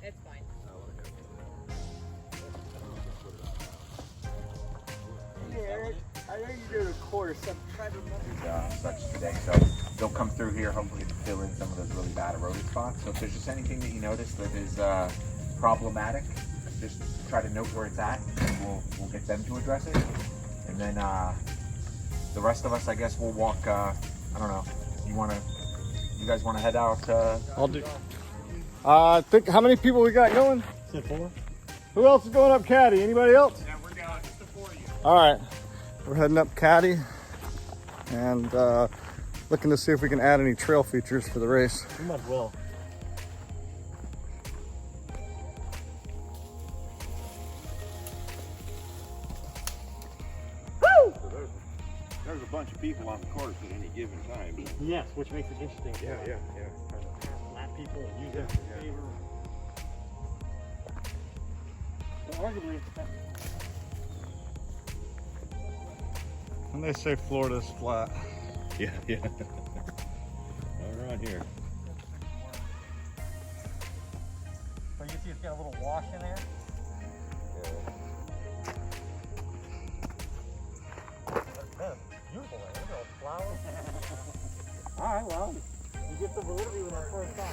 It's fine. Yeah, Eric, I know you did a course. I'm trying to remember. Such today, so they'll come through here hopefully to fill in some of those really bad eroded spots. So if there's just anything that you notice that is problematic, just try to note where it's at, and we'll get them to address it. And then the rest of us, I guess, we'll walk. I don't know. You guys want to head out? I'll do. I think, how many people we got going? Said 4. Who else is going up Caddy? Anybody else? Yeah, we're down just the 4 of you. All right, we're heading up Caddy and looking to see if we can add any trail features for the race. We might as well. There's a bunch of people on the course at any given time. Yes, which makes it interesting. Yeah. Lap people and use it in favor. Well, arguably, And they say Florida's flat. Yeah. All around here. so you see it's got a little wash in there. Beautiful there. Look at those flowers. All right, well, you get the validity with our first time.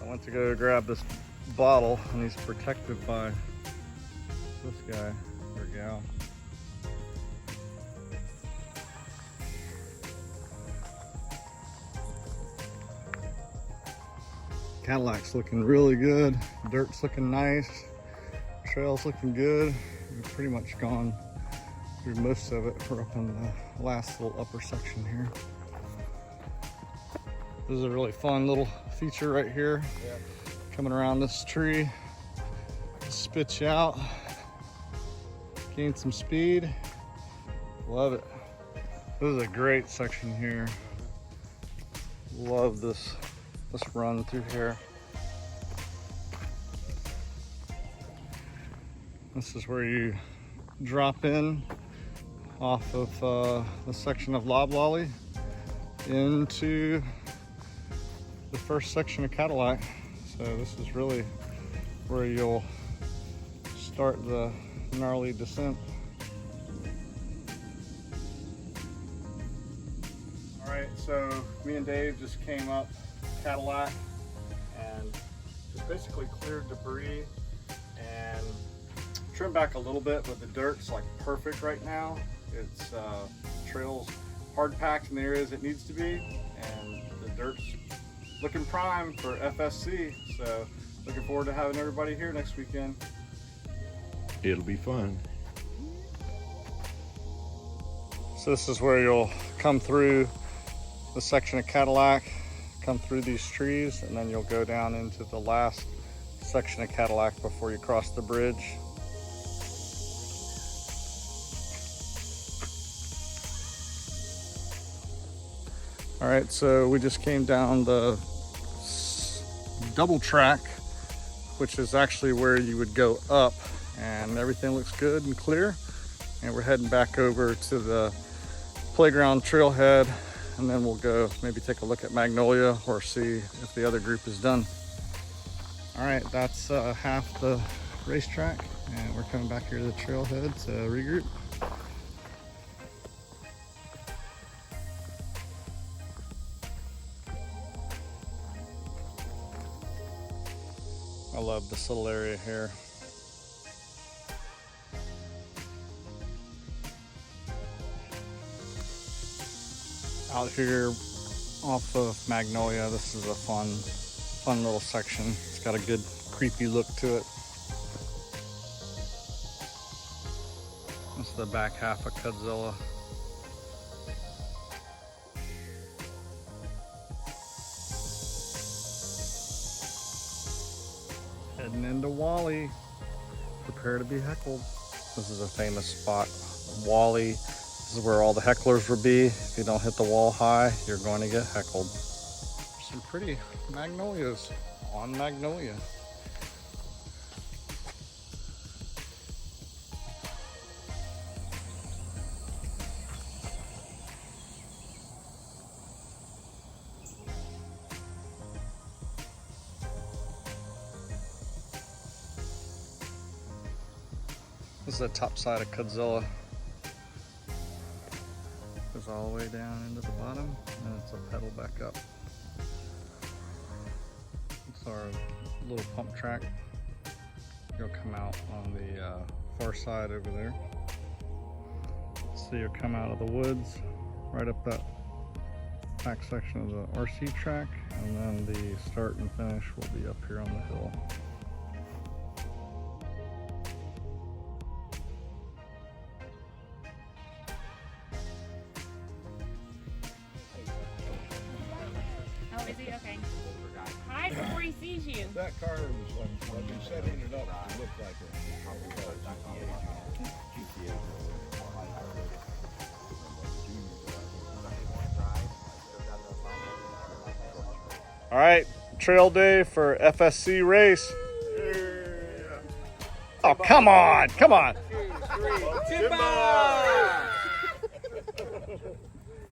I went to go grab this bottle and he's protected by this guy or gal. Cadillac's looking really good. Dirt's looking nice. Trail's looking good. We've pretty much gone through most of it. We're up in the last little upper section here. This is a really fun little feature right here. Yeah. Coming around this tree, spits you out, gain some speed. Love it. This is a great section here. Love this run through here. This is where you drop in off of the section of Loblolly into the first section of Cadillac. So this is really where you'll start the gnarly descent. All right, so me and Dave just came up Cadillac and just basically cleared debris and trimmed back a little bit, but the dirt's like perfect right now. It's trail's hard packed in the areas it needs to be, and the dirt's looking prime for FSC. So looking forward to having everybody here next weekend. It'll be fun. So this is where you'll come through the section of Cadillac, come through these trees, and then you'll go down into the last section of Cadillac before you cross the bridge. All right, so we just came down the double track, which is actually where you would go up, and everything looks good and clear. And we're heading back over to the playground trailhead, and then we'll go maybe take a look at Magnolia or see if the other group is done. All right, that's half the racetrack, and we're coming back here to the trailhead to regroup. I love this little area here. Out here off of Magnolia, this is a fun little section. It's got a good creepy look to it. That's the back half of Cudzilla. Heading into Wally. Prepare to be heckled. This is a famous spot. Wally. This is where all the hecklers will be. If you don't hit the wall high, you're going to get heckled. Some pretty magnolias on Magnolia. This is the top side of Cudzilla. Goes all the way down into the bottom, and it's a pedal back up. It's our little pump track. You'll come out on the far side over there. So you'll come out of the woods, right up that back section of the RC track, and then the start and finish will be up here on the hill. Oh, is he? Okay. Hi before he sees you. That car was like been setting it up to look like All right, trail day for FSC race. Oh, come on, come on. Timber!